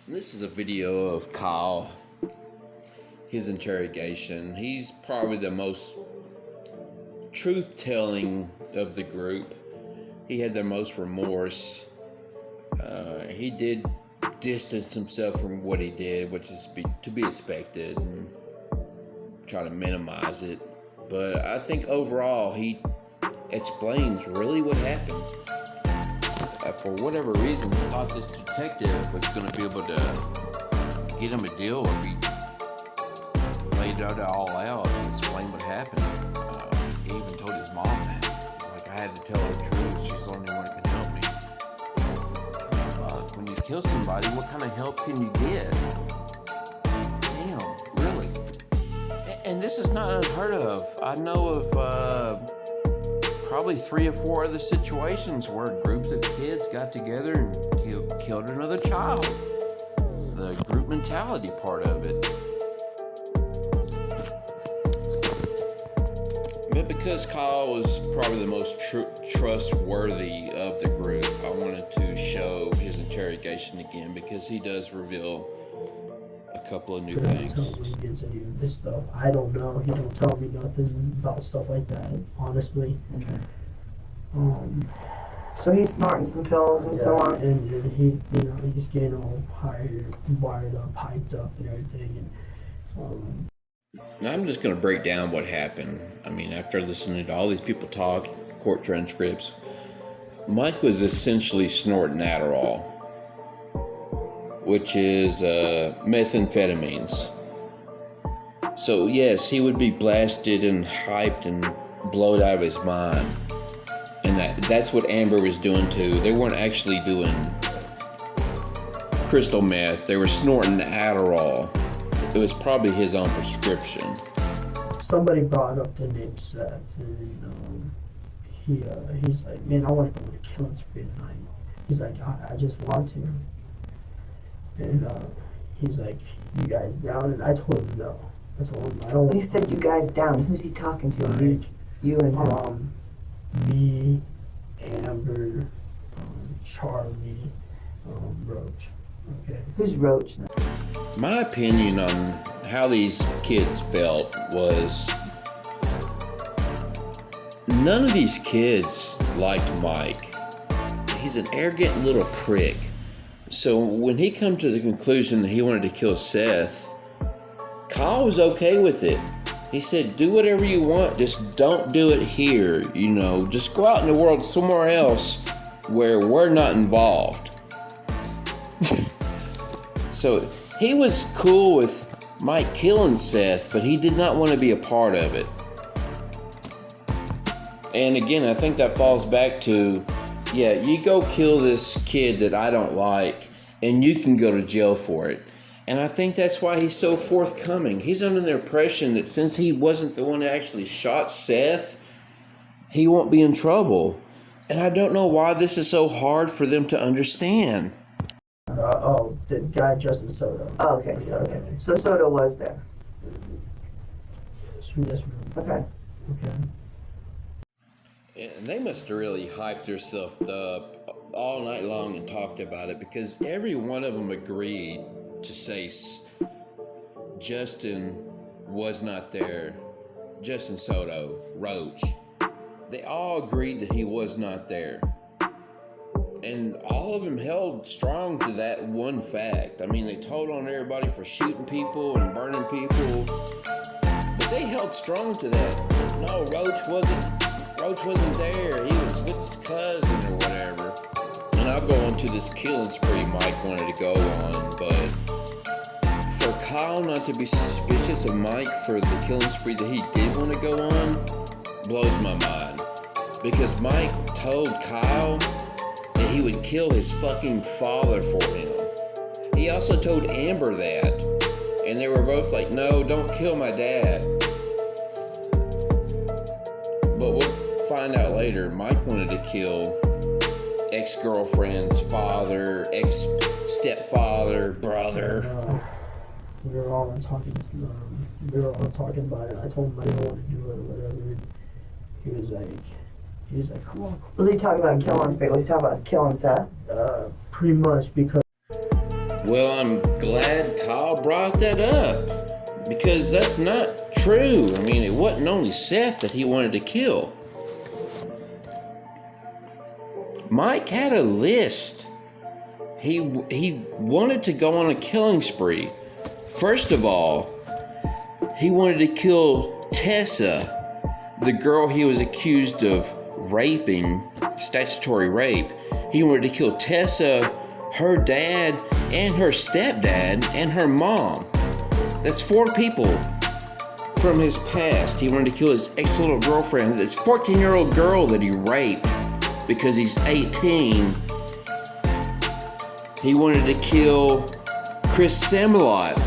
This is a video of Kyle, his interrogation. He's probably the most truth-telling of the group. He had the most remorse. He did distance himself from what he did, which is to be expected, and try to minimize it. But I think overall he explains really what happened. For whatever reason, he thought this detective was going to be able to get him a deal if he laid it all out and explained what happened. He even told his mom that. He's like, I had to tell her the truth. She's the only one that can help me. When you kill somebody, what kind of help can you get? Damn, really? And this is not unheard of. I know of probably 3 or 4 other situations where groups of kids got together and killed another child. The group mentality part of it. But because Kyle was probably the most trustworthy of the group, I wanted to show his interrogation again because he does reveal a couple of new things. He doesn't tell me he gets any of this stuff. I don't know. He don't tell me nothing about stuff like that, honestly. Okay. So he's snorting some pills and so on. And he, he's getting all wired up, hyped up, and everything. And now I'm just going to break down what happened. I mean, after listening to all these people talk, court transcripts, Mike was essentially snorting Adderall, which is methamphetamines. So yes, he would be blasted and hyped and blowed out of his mind. And that's what Amber was doing too. They weren't actually doing crystal meth. They were snorting Adderall. It was probably his own prescription. Somebody brought up the name Seath, and he's like, man, I want to go on a killing spree tonight. He's like, I just want to. And he's like, you guys down? And I told him no. I told him I don't. When he said you guys down, who's he talking to? Like, you and him. Me, Amber, Charlie, Roach. Okay. Who's Roach now? My opinion on how these kids felt was none of these kids liked Mike. He's an arrogant little prick. So when he come to the conclusion that he wanted to kill Seath, Kyle was okay with it. He said, do whatever you want, just don't do it here, just go out in the world somewhere else where we're not involved. So he was cool with Mike killing Seath, but he did not want to be a part of it. And again, I think that falls back to, you go kill this kid that I don't like, and you can go to jail for it. And I think that's why he's so forthcoming. He's under the impression that since he wasn't the one that actually shot Seath, he won't be in trouble. And I don't know why this is so hard for them to understand. The guy Justin Soto. Oh, okay, okay. So Soto was there. Yes, okay. And they must have really hyped themselves up all night long and talked about it because every one of them agreed to say Justin was not there. Justin Soto, Roach. They all agreed that he was not there. And all of them held strong to that one fact. I mean, they told on everybody for shooting people and burning people. But they held strong to that. No, Roach wasn't there. He was with his cousin or whatever. And I'll go on to this killing spree Mike wanted to go on, but for Kyle not to be suspicious of Mike for the killing spree that he did want to go on blows my mind. Because Mike told Kyle that he would kill his fucking father for him. He also told Amber that, and they were both like, no, don't kill my dad. But we'll find out later, Mike wanted to kill ex-girlfriend's father, ex-stepfather, brother. We were all talking about it. I told him I didn't want to do it or whatever. He was like, come on. Was he talking about killing people? Was he talking about killing Seath? Pretty much, because Well, I'm glad Kyle brought that up, because that's not true. I mean, it wasn't only Seth that he wanted to kill. Mike had a list. He wanted to go on a killing spree. First of all, he wanted to kill Tessa, the girl he was accused of raping, statutory rape. He wanted to kill Tessa, her dad, and her stepdad, and her mom. That's 4 people from his past. He wanted to kill his ex-little girlfriend, this 14-year-old girl that he raped because he's 18. He wanted to kill Chris Semlot,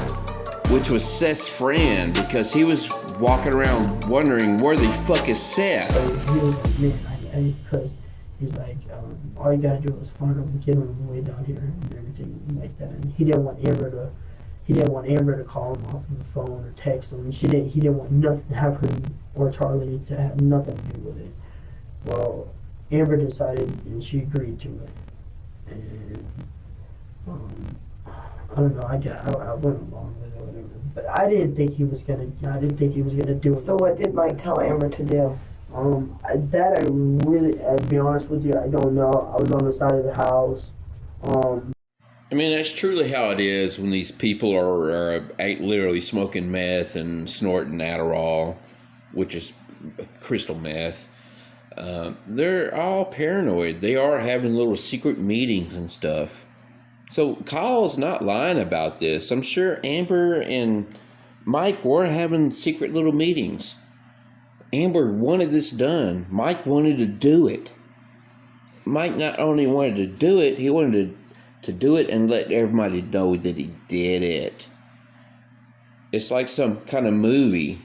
which was Seth's friend, because he was walking around wondering where the fuck is Seth. He was like, man, because he's like, all you gotta do is find him and get him way down here and everything like that. And he didn't want Amber to call him off the phone or text him. He didn't want nothing to have her or Charlie to have nothing to do with it. Well, Amber decided and she agreed to it. And I don't know. I went along with it, whatever. But I didn't think he was gonna do it. So what did Mike tell Amber to do? I'll be honest with you, I don't know. I was on the side of the house. I mean, that's truly how it is when these people are literally smoking meth and snorting Adderall, which is crystal meth. They're all paranoid. They are having little secret meetings and stuff. So Kyle's not lying about this. I'm sure Amber and Mike were having secret little meetings. Amber wanted this done. Mike wanted to do it. Mike not only wanted to do it, he wanted to do it and let everybody know that he did it. It's like some kind of movie.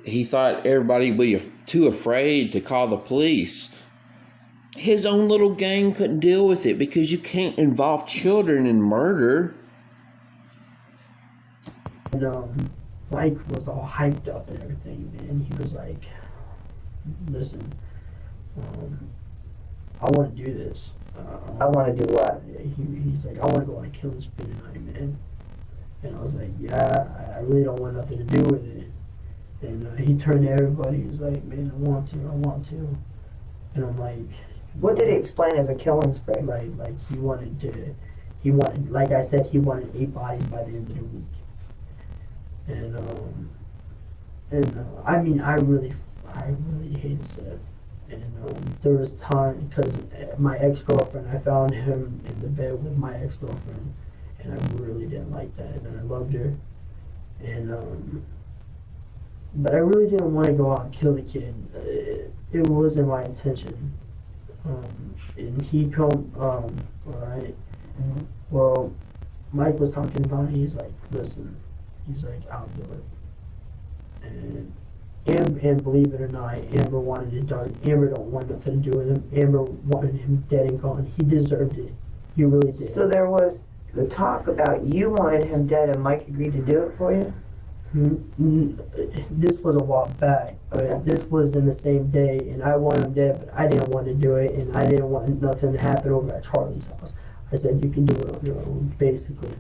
He thought everybody would be too afraid to call the police. His own little gang couldn't deal with it because you can't involve children in murder. And Mike was all hyped up and everything, man. He was like, listen, I want to do this. I want to do what? He's like, I want to go on a killing spree tonight, man. And I was like, yeah, I really don't want nothing to do with it. And he turned to everybody. He was like, man, I want to. And I'm like, what did he explain as a killing spree? Like he wanted, like I said, he wanted 8 bodies by the end of the week. And I mean, I really hated Seth. And there was time, because my ex-girlfriend, I found him in the bed with my ex-girlfriend, and I really didn't like that, and I loved her. And but I really didn't want to go out and kill the kid. It wasn't my intention. And he come, alright. Mm-hmm. Well, Mike was talking about it. He's like, listen, he's like, I'll do it. And believe it or not, Amber wanted it done. Amber don't want nothing to do with him. Amber wanted him dead and gone. He deserved it. He really did. So there was the talk about you wanted him dead and Mike agreed to do it for you? This was a while back. This was in the same day, and I wanted him dead, but I didn't want to do it, and I didn't want nothing to happen over at Charlie's house. I said, you can do it on your own, basically.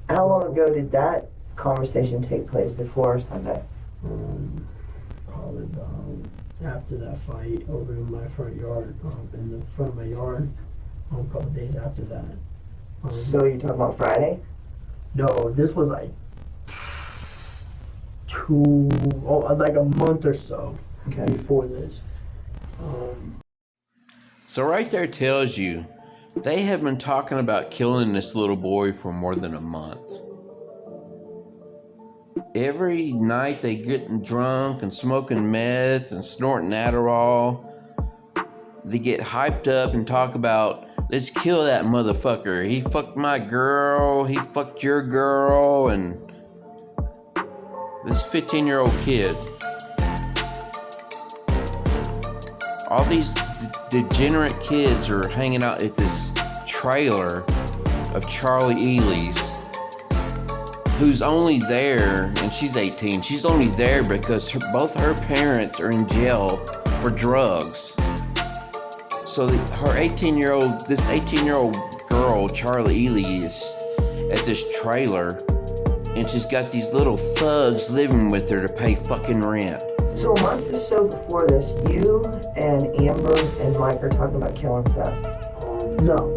How long ago did that conversation take place, before Sunday? Probably about after that fight over in my front yard, in the front of my yard, a couple of days after that. So you're talking about Friday? No, this was like like a month or so before this. So right there tells you they have been talking about killing this little boy for more than a month. Every night they getting drunk and smoking meth and snorting Adderall. They get hyped up and talk about, let's kill that motherfucker. He fucked my girl, he fucked your girl, and this 15-year-old kid. All these degenerate kids are hanging out at this trailer of Charlie Ely's, who's only there, and she's 18, she's only there because both her parents are in jail for drugs. So this 18-year-old girl, Charlie Ely, is at this trailer, and she's got these little thugs living with her to pay fucking rent. So a month or so before this, you and Amber and Mike are talking about killing Seth. No.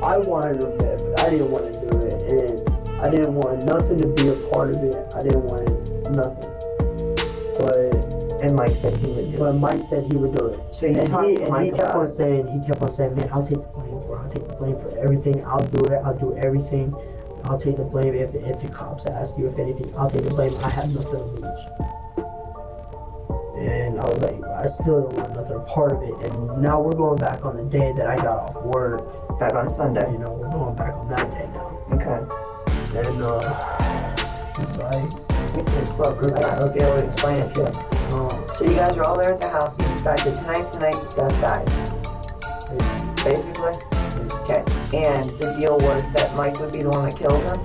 I wanted her dead, but I didn't want to do it, and I didn't want nothing to be a part of it. I didn't want nothing. And Mike said he would do it. But Mike said he would do it. So you talked to Mike he kept on saying, man, I'll take the blame for it. I'll take the blame for everything. I'll do it. I'll do everything. I'll take the blame if the cops ask you if anything. I'll take the blame. I have nothing to lose. And I was like, I still don't want nothing a part of it. And now we're going back on the day that I got off work. Back on Sunday. You know, we're going back on that day now. Okay. And it's like, it's slow. I'll be able to explain it to you. So you guys are all there at the house. You decide that tonight's the night that Seth died. Basically. Okay. And the deal was that Mike would be the one that kills him?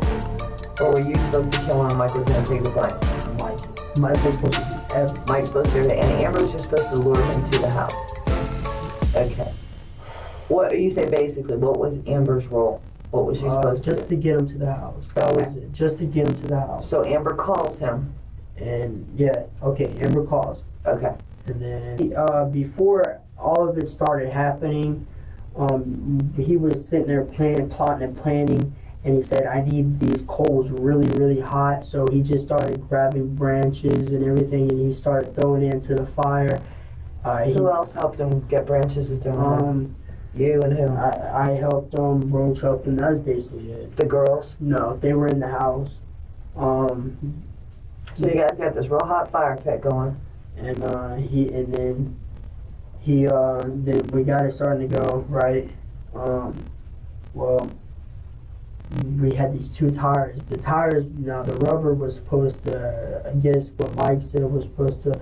Or were you supposed to kill him and Mike was going to take the blame? Mike was supposed to do everything. Mike's supposed to do it, and Amber was just supposed to lure him to the house. Okay. What you say basically? What was Amber's role? What was she supposed to do? Just to get him to the house. That was it. Just to get him to the house. So Amber calls him. And Amber calls. Okay. And then before all of it started happening, he was sitting there plotting and planning, and he said, I need these coals really, really hot. So he just started grabbing branches and everything, and he started throwing it into the fire. Who else helped him get branches to throw in? You and who? I helped them, Roach helped them, that was basically it. The girls? No, they were in the house. So you guys got this real hot fire pit going. And then we got it starting to go, right? Well, we had these two tires. The tires, now the rubber was supposed to, I guess what Mike said was supposed to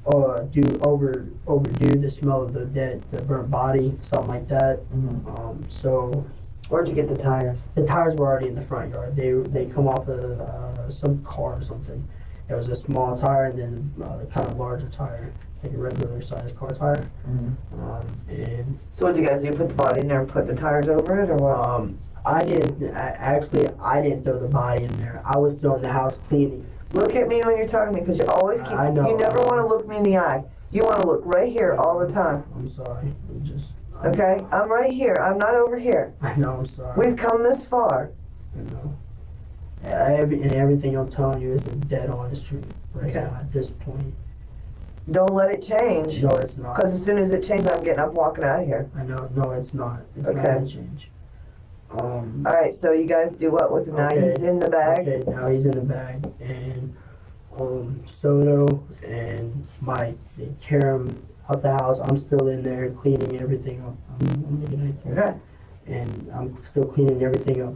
overdo the smell of the burnt body, something like that. Mm-hmm. So where'd you get the tires? The tires were already in the front yard. They come off of some car or something. It was a small tire and then a kind of larger tire, like a regular sized car tire. Mm-hmm. And so what did you guys do? Put the body in there and put the tires over it, or what? I didn't throw the body in there. I was still in the house cleaning. Look at me when you're talking to me, because you always keep. I know. You never want to look me in the eye. You want to look right here all the time. I'm sorry. Okay, I'm right here. I'm not over here. I know. I'm sorry. We've come this far. I know. And everything I'm telling you is a dead honest truth right now at this point. Don't let it change. No, it's not. Because as soon as it changes, I'm walking out of here. I know. No, it's not. It's not going to change. All right, so you guys do what with him now? He's in the bag? Okay, now he's in the bag. And Soto and Mike, they carry him out the house. I'm still in there cleaning everything up. I'm Okay. And I'm still cleaning everything up.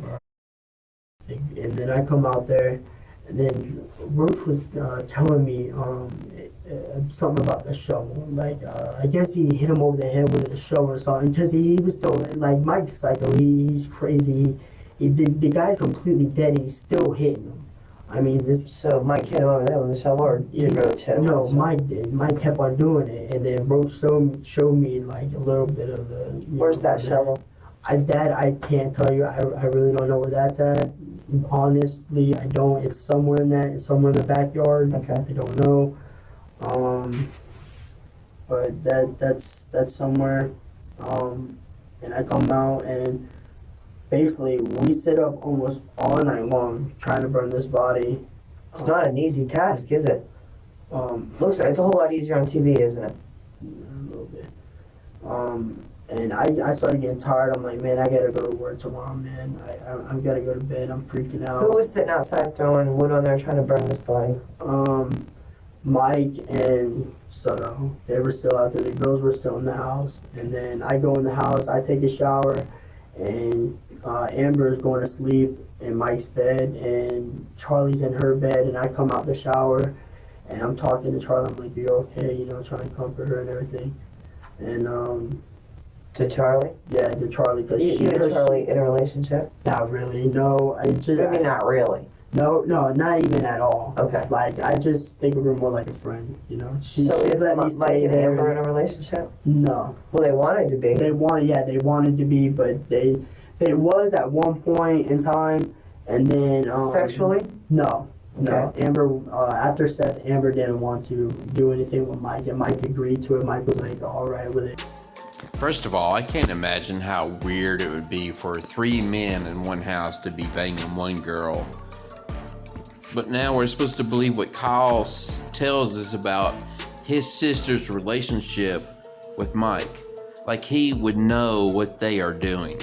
And then I come out there, and then Roach was telling me something about the shovel. Like, I guess he hit him over the head with a shovel or something, because he was still, like, Mike's psycho. He's crazy. The guy's completely dead, and he's still hitting him. I mean, this. So Mike hit him over there with a shovel, or did Roach hit him? No, Mike did. Mike kept on doing it, and then Roach showed me like a little bit of the. Where's that shovel? I can't tell you. I really don't know where that's at. Honestly, I don't. It's somewhere in the backyard. Okay. I don't know. But that's somewhere. And I come out, and basically we sit up almost all night long trying to burn this body. It's not an easy task, is it? Looks like it's a whole lot easier on TV, isn't it? A little bit. And I started getting tired. I'm like, man, I gotta go to work tomorrow, man. I'm gotta go to bed. I'm freaking out. Who was sitting outside throwing wood on there trying to burn this body? Mike and Soto. They were still out there. The girls were still in the house. And then I go in the house. I take a shower, and Amber's going to sleep in Mike's bed, and Charlie's in her bed. And I come out the shower, and I'm talking to Charlie. I'm like, "You okay?" You know, trying to comfort her and everything. And To Charlie? yeah, to Charlie, because You and Charlie in a relationship? Not really. No, I just. I mean, not really. No, not even at all. Okay. Like, I just think of her more like a friend, you know? She So is let me Mike stay and there. Amber in a relationship? No. Well, they wanted to be. They wanted to be, but they was at one point in time, and then... Sexually? No. Okay. Amber, after Seth, Amber didn't want to do anything with Mike, and Mike agreed to it. Mike was like, all right with it. First of all, I can't imagine how weird it would be for 3 men in one house to be banging one girl. But now we're supposed to believe what Kyle tells us about his sister's relationship with Mike. Like he would know what they are doing.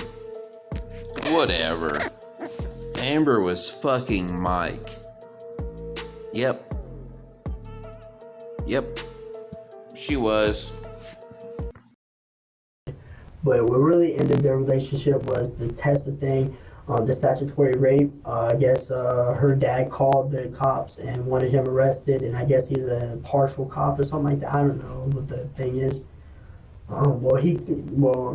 Whatever. Amber was fucking Mike. Yep. She was. But what really ended their relationship was the Tessa thing, the statutory rape. I guess her dad called the cops and wanted him arrested, and I guess he's a partial cop or something like that. I don't know what the thing is.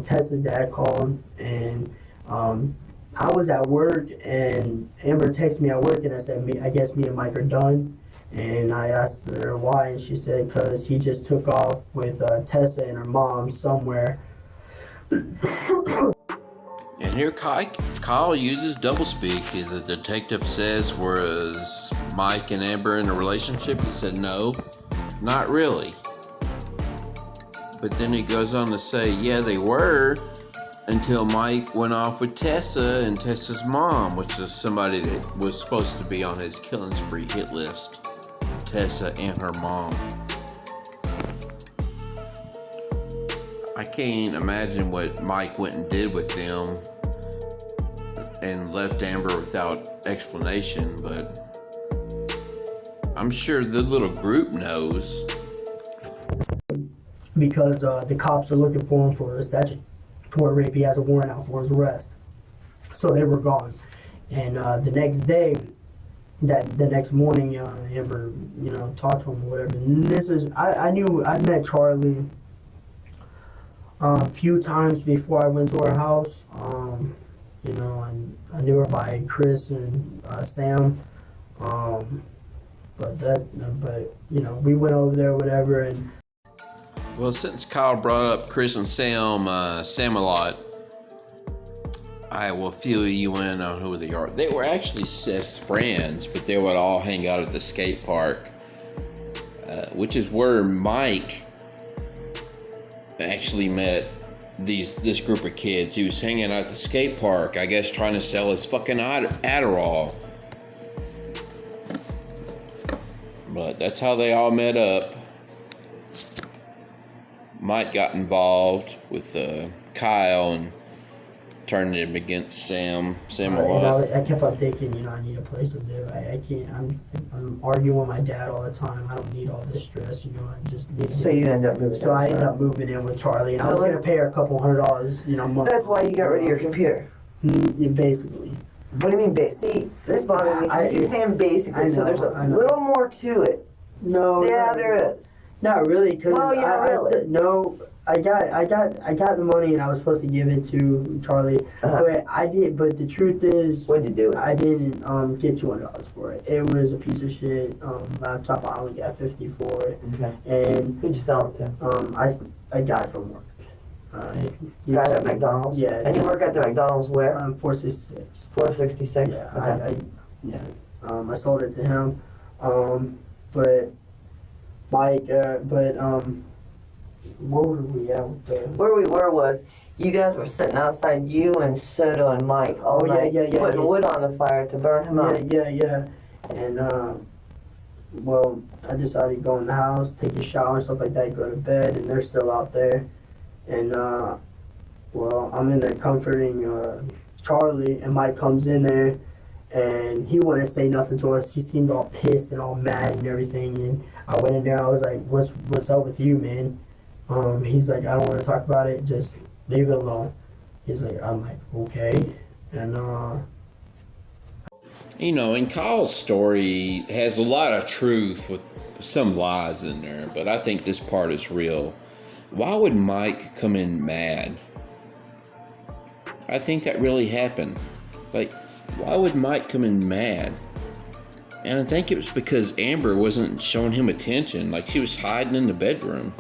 Tessa's dad called, and I was at work, and Amber texted me at work, and I said, I guess me and Mike are done. And I asked her why, and she said, because he just took off with Tessa and her mom somewhere. And here Kyle uses doublespeak. The detective says, was Mike and Amber in a relationship? He said, no, not really. But then he goes on to say, yeah, they were, until Mike went off with Tessa and Tessa's mom, which is somebody that was supposed to be on his killing spree hit list. Tessa and her mom. I can't imagine what Mike went and did with them and left Amber without explanation, but I'm sure the little group knows. Because the cops are looking for him for a statutory rape. He has a warrant out for his arrest. So they were gone. And the next day, the next morning, Amber, talked to him or whatever. And this is, I met Charlie a few times before I went to her house. And I knew her by Chris and Sam. We went over there, whatever, and. Well, since Kyle brought up Chris and Sam a lot, I will fill you in on who they are. They were actually Seth's friends, but they would all hang out at the skate park, which is where Mike actually met this group of kids. He was hanging out at the skate park, I guess, trying to sell his fucking Adderall. But that's how they all met up. Mike got involved with Kyle and turned him against Sam a lot. I kept on thinking, I need a place to live. I can't. I'm arguing with my dad all the time. I don't need all this stress. I just need. So you end up moving. So I ended up moving in with Charlie, and I was gonna pay her a couple $100, a month. That's why you got rid of your computer. Basically. What do you mean, See, this bothers me. You're saying basically, so there's a little more to it. No. Yeah, there is. Not really, because really. I got the money and I was supposed to give it to Charlie, but I did. But the truth is, what did you do? I didn't get $200 for it. It was a piece of shit laptop. I only got $50 for it. Okay. And who'd you sell it to? I got it from work. Got it at McDonald's. Yeah. And you work at the McDonald's where? 466. 466. Yeah. Okay. I sold it to him, but Mike, where were we at with the... Where we were was, you guys were sitting outside, you and Soto and Mike all night, putting wood on the fire to burn him up. Yeah. And, I decided to go in the house, take a shower and stuff like that, go to bed, and they're still out there. And, I'm in there comforting Charlie, and Mike comes in there, and he wouldn't say nothing to us. He seemed all pissed and all mad and everything. And I went in there. I was like, "What's up with you, man?" He's like, "I don't want to talk about it. Just leave it alone." I'm like, "Okay." And and Kyle's story has a lot of truth with some lies in there, but I think this part is real. Why would Mike come in mad? I think that really happened. Like, why would Mike come in mad? And I think it was because Amber wasn't showing him attention, like she was hiding in the bedroom.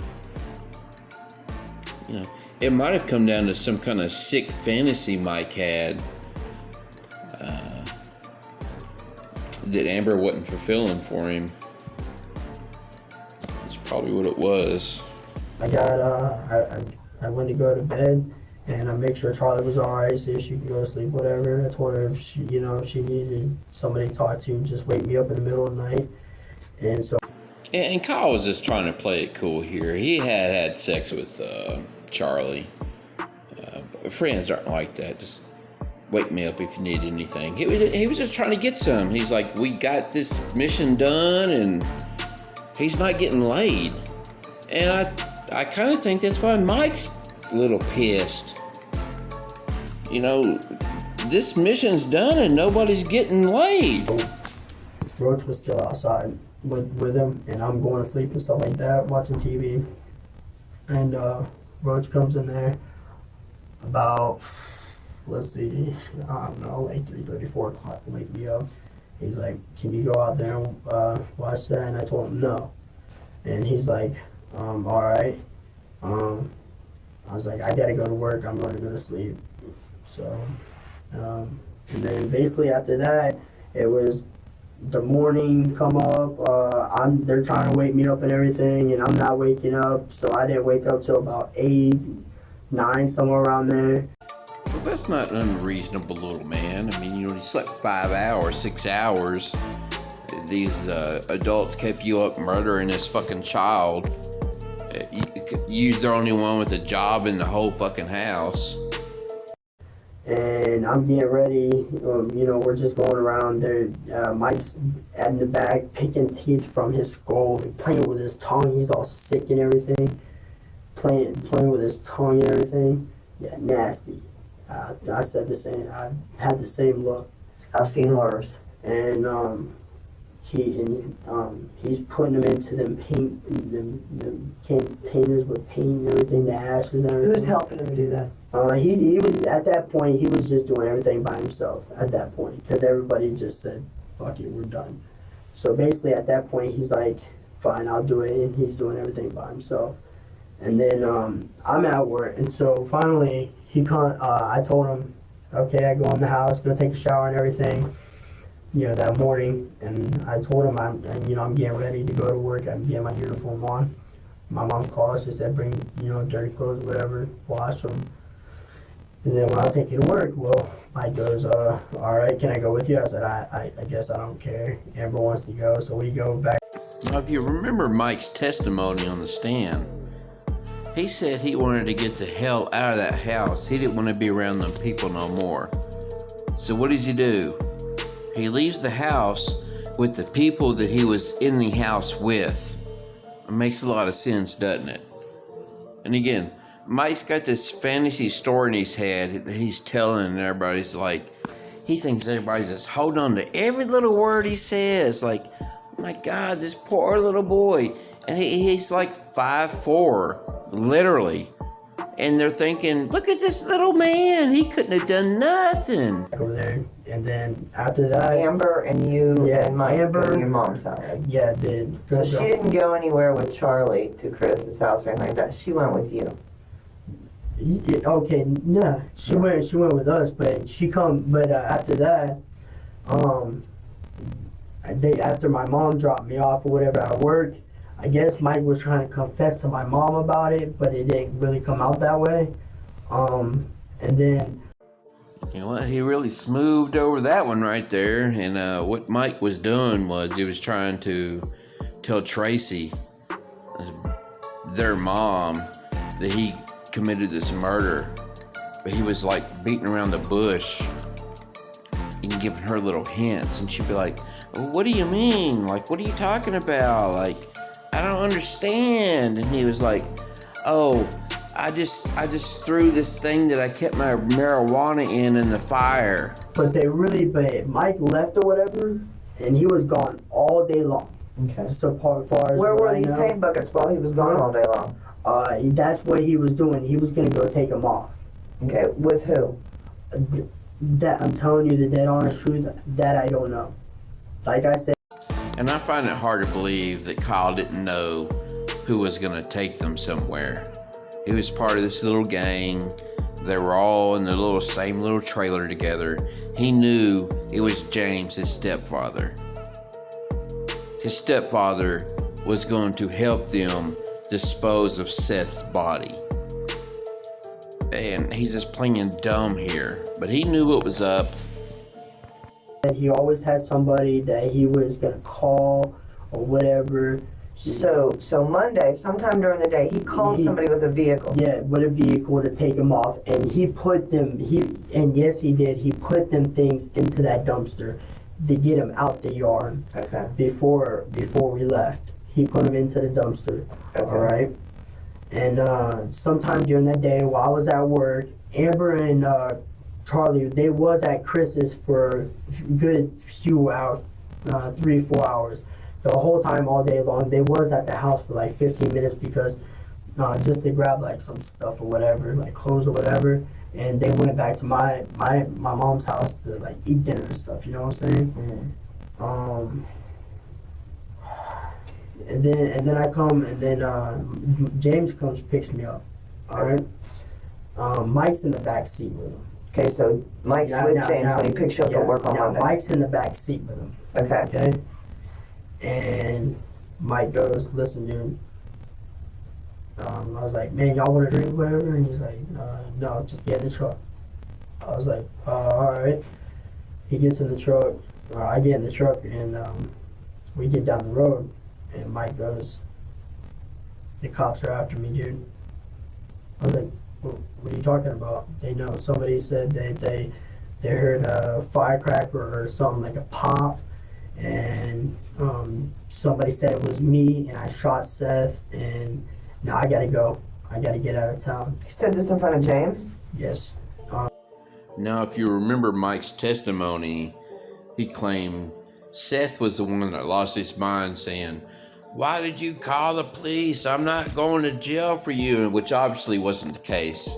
You know, it might have come down to some kind of sick fantasy Mike had that Amber wasn't fulfilling for him. That's probably what it was. I went to go to bed, and I make sure Charlie was alright, see if she could go to sleep, whatever. I told her if she, if she needed somebody to talk to, just wake me up in the middle of the night. And so. And Kyle was just trying to play it cool here. He had sex with Charlie. Friends aren't like that. Just wake me up if you need anything. He was just trying to get some. He's like, we got this mission done, and he's not getting laid. And I kind of think that's why Mike's a little pissed. This mission's done and nobody's getting laid. Roach was still outside with him, and I'm going to sleep and stuff like that, watching TV. And Roach comes in there about, let's see, I don't know, like 3:30, 4 o'clock, wake me up. He's like, can you go out there and watch that? And I told him no. And he's like, all right. I was like, I gotta go to work, I'm going to go to sleep. So, and then basically after that, it was the morning come up, they're trying to wake me up and everything, and I'm not waking up, so I didn't wake up till about 8, 9, somewhere around there. Well, that's not unreasonable, little man. I mean, he slept 5 hours, 6 hours. These adults kept you up murdering this fucking child. You're the only one with a job in the whole fucking house. And I'm getting ready, we're just going around there. Mike's in the back picking teeth from his skull and playing with his tongue. He's all sick and everything. Playing with his tongue and everything. Yeah, nasty. I said the same. I had the same look. I've seen worse. And he's putting them into them them containers with paint and everything, the ashes and everything. Who's helping him do that? He was at that point. He was just doing everything by himself at that point because everybody just said, "Fuck it, we're done." So basically, at that point, he's like, "Fine, I'll do it," and he's doing everything by himself. And then I'm at work, and so finally I told him, "Okay, I go in the house, go take a shower and everything." That morning, and I told him I'm getting ready to go to work. I'm getting my uniform on. My mom calls. She said, "Bring dirty clothes, whatever, wash them." And then when I take you to work, well, Mike goes, all right, can I go with you? I said, I guess I don't care. Amber wants to go, so we go back. Now, if you remember Mike's testimony on the stand, he said he wanted to get the hell out of that house. He didn't want to be around them people no more. So what does he do? He leaves the house with the people that he was in the house with. It makes a lot of sense, doesn't it? And again, Mike's got this fantasy story in his head that he's telling, and everybody's like, he thinks everybody's just holding on to every little word he says. Like, oh my God, this poor little boy. And he's like 5'4", literally. And they're thinking, look at this little man. He couldn't have done nothing. Over there. And then after that, Amber and you and Mike go to your mom's house. Yeah, did. So she didn't go anywhere with Charlie to Chris's house or anything like that. She went with you. Okay, nah. She went with us, but after that, after my mom dropped me off or whatever at work, I guess Mike was trying to confess to my mom about it, but it didn't really come out that way. And then you know what? He really smoothed over that one right there. And what Mike was doing was he was trying to tell Tracy, their mom, that he committed this murder. But he was like beating around the bush and giving her little hints. And she'd be like, well, what do you mean? Like, what are you talking about? Like, I don't understand. And he was like, oh, I just threw this thing that I kept my marijuana in the fire. But Mike left or whatever, and he was gone all day long. Okay. So far as where were these paint buckets while he was gone all day long? That's what he was doing. He was gonna go take them off. Okay, with who? That I'm telling you the dead honest truth. That I don't know. Like I said. And I find it hard to believe that Kyle didn't know who was going to take them somewhere. He was part of this little gang. They were all in the same little trailer together. He knew it was James, his stepfather. His stepfather was going to help them dispose of Seath's body. And he's just playing dumb here. But he knew what was up. And he always had somebody that he was going to call or whatever. So Monday, sometime during the day, he called somebody with a vehicle. Yeah, with a vehicle to take him off. And he put them, yes he did, he put them things into that dumpster to get him out the yard. Okay. Before we left. He put them into the dumpster. Okay. All right? And sometime during that day while I was at work, Amber and Charlie, they was at Chris's for a good few hours, 3-4 hours. The whole time, all day long, they was at the house for like 15 minutes because just to grab like some stuff or whatever, like clothes or whatever. And they went back to my mom's house to like eat dinner and stuff. You know what I'm saying? Mm-hmm. And then I come, and then James comes picks me up. All right. Mike's in the back seat with him. Okay, so Mike's with James when he picks you up at work on Monday. Mike's in the back seat with him. Okay. Okay. And Mike goes, "Listen, dude." I was like, "Man, y'all want to drink, whatever?" And he's like, "No, just get in the truck." I was like, "All right." He gets in the truck. I get in the truck, and we get down the road. And Mike goes, "The cops are after me, dude." I was like, "What are you talking about?" They know. Somebody said they heard a firecracker or something like a pop, and somebody said it was me, and I shot Seath, and now I gotta go. I gotta get out of town. He said this in front of James? Yes. Now, if you remember Mike's testimony, he claimed Seath was the one that lost his mind, saying, "Why did you call the police? I'm not going to jail for you," which obviously wasn't the case.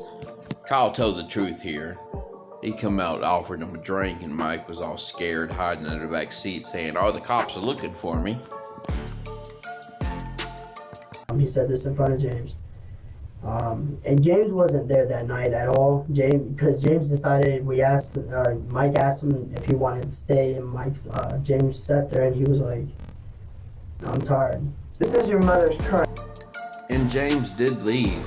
Kyle told the truth here. He come out, offered him a drink, and Mike was all scared, hiding under the back seat, saying, "Oh, the cops are looking for me." He said this in front of James. And James wasn't there that night at all. Because James decided, Mike asked him if he wanted to stay, and James sat there and he was like, "I'm tired." This is your mother's current. And James did leave.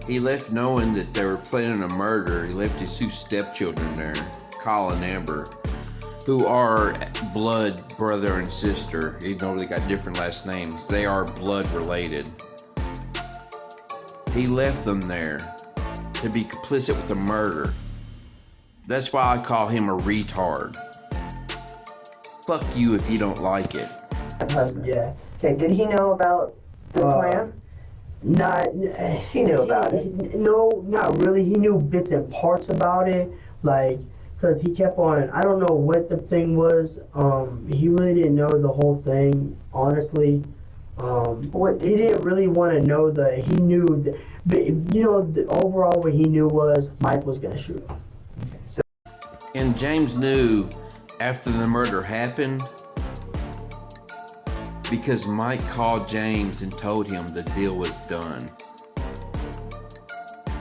He left knowing that they were planning a murder. He left his 2 stepchildren there, Kyle and Amber, who are blood brother and sister, even though they got different last names. They are blood related. He left them there to be complicit with the murder. That's why I call him a retard. Fuck you if you don't like it. Husband. Yeah. Okay, did he know about the plan? He knew about it. No, not really. He knew bits and parts about it, like, because he kept on. I don't know what the thing was. He really didn't know the whole thing, honestly. He didn't really want to know he knew, overall what he knew was Mike was going to shoot him. And James knew after the murder happened because Mike called James and told him the deal was done.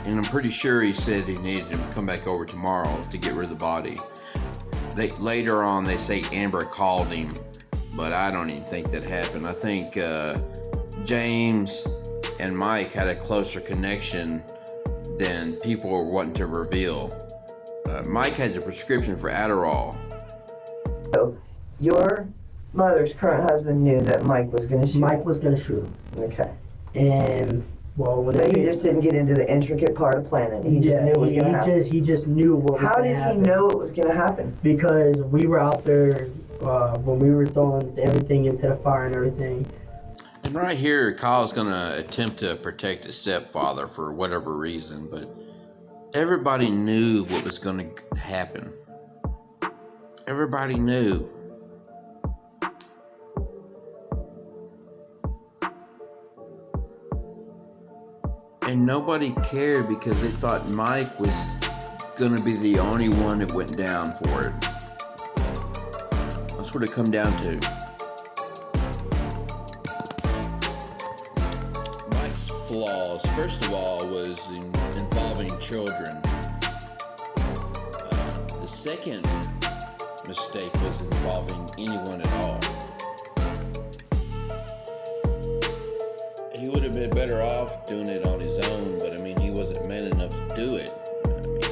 And I'm pretty sure he said he needed him to come back over tomorrow to get rid of the body. Later on, they say Amber called him, but I don't even think that happened. I think James and Mike had a closer connection than people were wanting to reveal. Mike had the prescription for Adderall. So, your mother's current husband knew that Mike was going to shoot. Mike was going to shoot him. Okay. And but he just didn't get into the intricate part of planning. He just knew it was going to happen. He just knew what was going to happen. How did he know it was going to happen? Because we were out there when we were throwing everything into the fire and everything. And right here, Kyle's going to attempt to protect his stepfather for whatever reason, but everybody knew what was going to happen. Everybody knew. And nobody cared because they thought Mike was going to be the only one that went down for it. That's what it come down to. flaws, first of all, was involving children. The second mistake was involving anyone at all. He would have been better off doing it on his own, but I mean, he wasn't man enough to do it. I mean,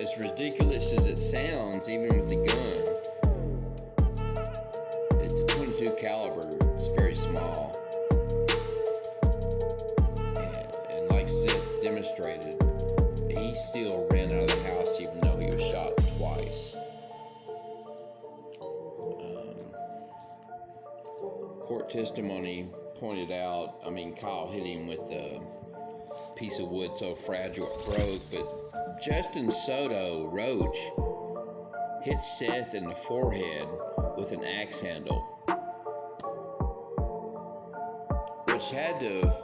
as ridiculous as it sounds, even with the gun, it's a .22 caliber. It's very small. And like Seath demonstrated, he still ran out of the house even though he was shot twice. Court testimony pointed out, I mean, Kyle hit him with a piece of wood so fragile it broke, but Justin Soto, Roach, hit Seath in the forehead with an axe handle, which had to have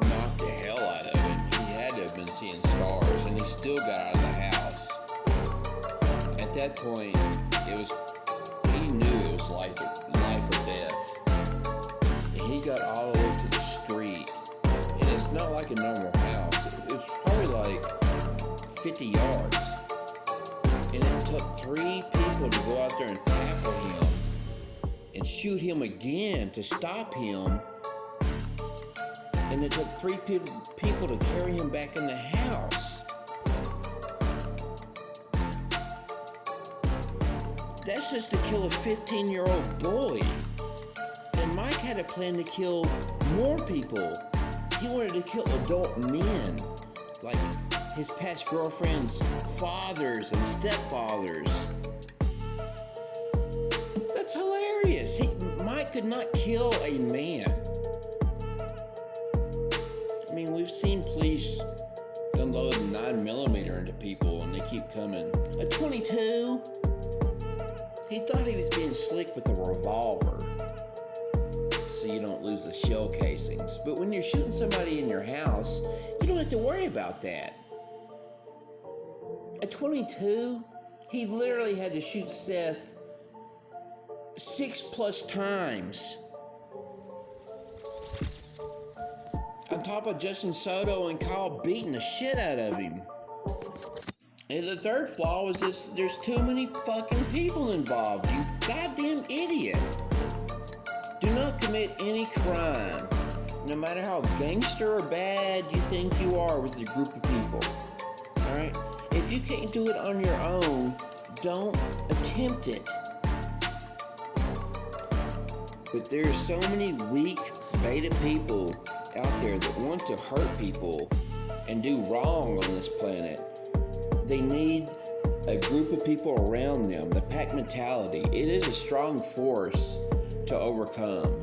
knocked the hell out of him. He had to have been seeing stars, and he still got out of the house. At that point, he knew it was life or death. He got all the way to the street, and it's not like a normal house. It's probably like 50 yards, and it took 3 people to go out there and tackle him and shoot him again to stop him, and it took 3 people to carry him back in the house. That's just to kill a 15-year-old boy. And Mike had a plan to kill more people. He wanted to kill adult men, like his past girlfriend's fathers and stepfathers. That's hilarious. Mike could not kill a man. I mean, we've seen police unload 9mm into people and they keep coming. A .22? He thought he was being slick with a revolver, so you don't lose the shell casings. But when you're shooting somebody in your house, you don't have to worry about that. A .22, he literally had to shoot Seath 6+ times. On top of Justin Soto and Kyle beating the shit out of him. And the third flaw was this: there's too many fucking people involved, you goddamn idiot. Do not commit any crime, no matter how gangster or bad you think you are with a group of people. Alright? If you can't do it on your own, don't attempt it. But there are so many weak, beta people out there that want to hurt people and do wrong on this planet. They need a group of people around them, the pack mentality. It is a strong force to overcome.